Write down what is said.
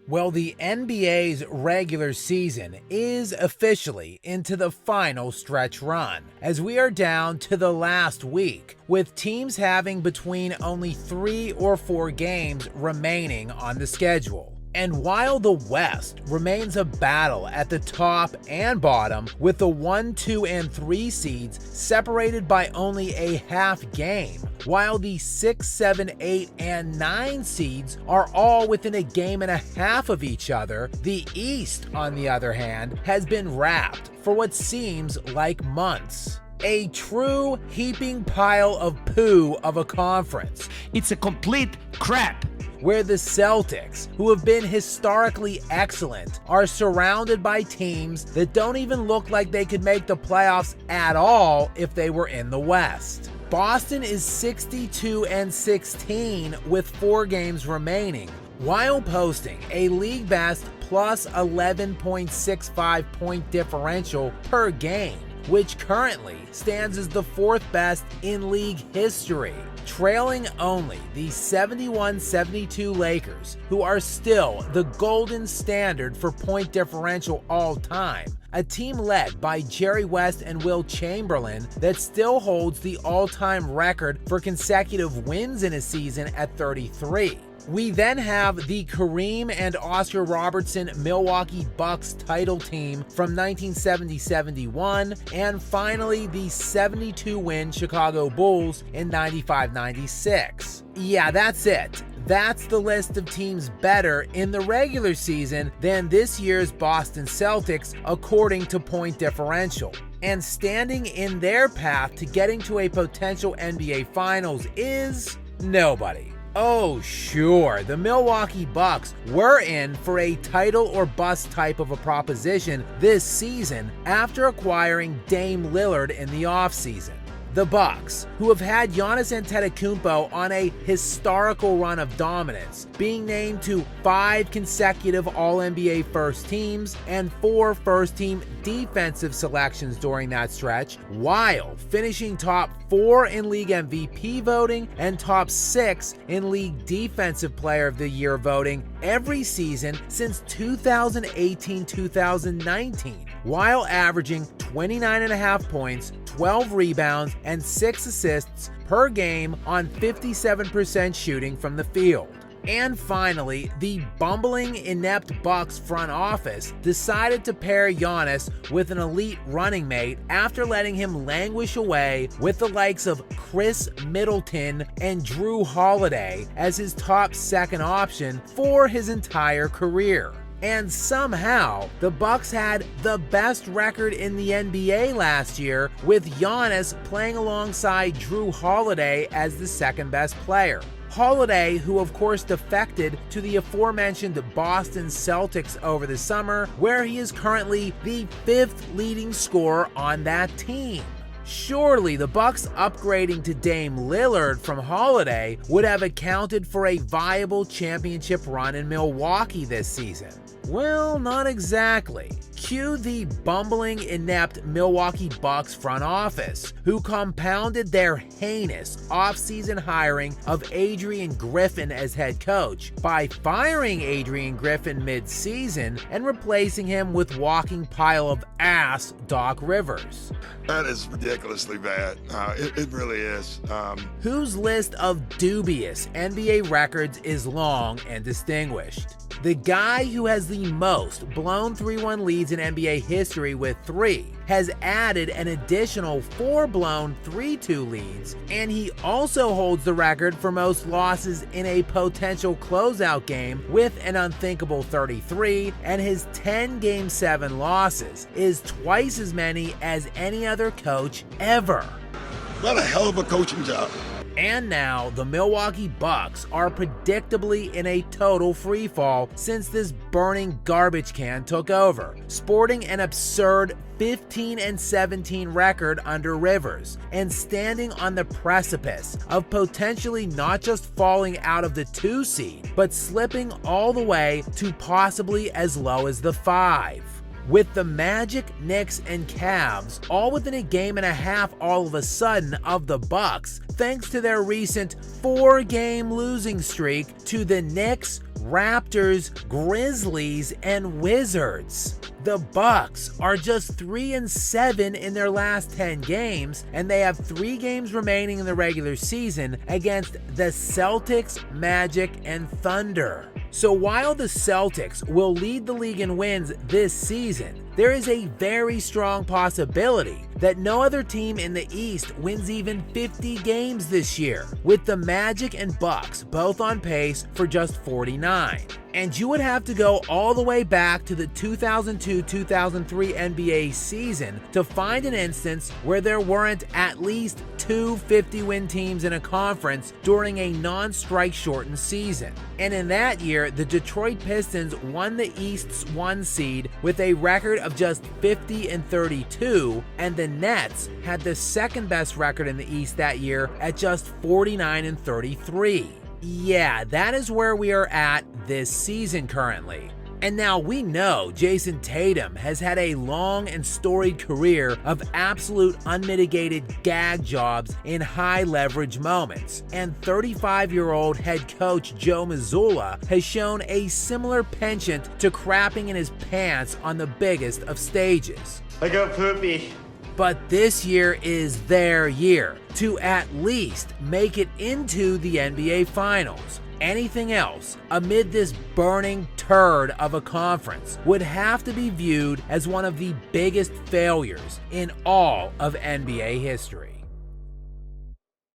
Well, the NBA's regular season is officially into the final stretch run, as we are down to the last week, with teams having between only 3 or 4 games remaining on the schedule. And while the West remains a battle at the top and bottom, with the 1, 2, and 3 seeds separated by only a half game, while the 6, 7, 8, and 9 seeds are all within a game and a half of each other, the East, on the other hand, has been wrapped for what seems like months. A true heaping pile of poo of a conference. It's a complete crap. Where the Celtics, who have been historically excellent, are surrounded by teams that don't even look like they could make the playoffs at all if they were in the West. Boston is 62-16 with 4 games remaining, while posting a league best plus 11.65 point differential per game, which currently stands as the 4th best in league history, trailing only the 71-72 Lakers, who are still the golden standard for point differential all time, a team led by Jerry West and Will Chamberlain that still holds the all-time record for consecutive wins in a season at 33. We then have the Kareem and Oscar Robertson Milwaukee Bucks title team from 1970-71, and finally the 72-win Chicago Bulls in 95-96. Yeah, that's it. That's the list of teams better in the regular season than this year's Boston Celtics according to point differential. And standing in their path to getting to a potential NBA Finals is nobody. Oh sure, the Milwaukee Bucks were in for a title or bust type of a proposition this season after acquiring Dame Lillard in the offseason. The Bucks, who have had Giannis Antetokounmpo on a historical run of dominance, being named to 5 consecutive All-NBA first teams and 4 first-team defensive selections during that stretch, while finishing top 4 in league MVP voting and top 6 in league defensive player of the year voting every season since 2018-2019, while averaging 29.5 points, 12 rebounds, and 6 assists per game on 57% shooting from the field. And finally, the bumbling, inept Bucks front office decided to pair Giannis with an elite running mate after letting him languish away with the likes of Chris Middleton and Drew Holiday as his top second option for his entire career. And somehow, the Bucks had the best record in the NBA last year, with Giannis playing alongside Drew Holiday as the second best player. Holiday, who of course defected to the aforementioned Boston Celtics over the summer, where he is currently the 5th leading scorer on that team. Surely the Bucks upgrading to Dame Lillard from Holiday would have accounted for a viable championship run in Milwaukee this season. Well, not exactly. Cue the bumbling, inept Milwaukee Bucks front office, who compounded their heinous offseason hiring of Adrian Griffin as head coach by firing Adrian Griffin mid-season and replacing him with walking pile of ass Doc Rivers. That is ridiculously bad. It really is. Whose list of dubious NBA records is long and distinguished. The guy who has the most blown 3-1 leads in NBA history with 3 has added an additional 4 blown 3-2 leads, and he also holds the record for most losses in a potential closeout game with an unthinkable 33, and his 10 Game 7 losses is twice as many as any other coach ever. What a hell of a coaching job. And now, the Milwaukee Bucks are predictably in a total freefall since this burning garbage can took over, sporting an absurd 15-17 record under Rivers, and standing on the precipice of potentially not just falling out of the 2 seed, but slipping all the way to possibly as low as the 5. with the Magic, Knicks, and Cavs all within a game and a half all of a sudden of the Bucks, thanks to their recent 4-game losing streak to the Knicks, Raptors, Grizzlies, and Wizards. The Bucks are just 3-7 in their last 10 games, and they have 3 games remaining in the regular season against the Celtics, Magic, and Thunder. So while the Celtics will lead the league in wins this season, there is a very strong possibility that no other team in the East wins even 50 games this year, with the Magic and Bucks both on pace for just 49. And you would have to go all the way back to the 2002-2003 NBA season to find an instance where there weren't at least 2 50-win teams in a conference during a non-strike shortened season. And in that year, the Detroit Pistons won the East's 1 seed with a record of just 50-32, and the Nets had the second best record in the East that year at just 49-33. Yeah, that is where we are at this season currently. And now we know Jason Tatum has had a long and storied career of absolute unmitigated gag jobs in high leverage moments. And 35-year-old head coach Joe Mazzulla has shown a similar penchant to crapping in his pants on the biggest of stages. I got poopy. But this year is their year to at least make it into the NBA Finals. Anything else amid this burning turd of a conference would have to be viewed as one of the biggest failures in all of NBA history.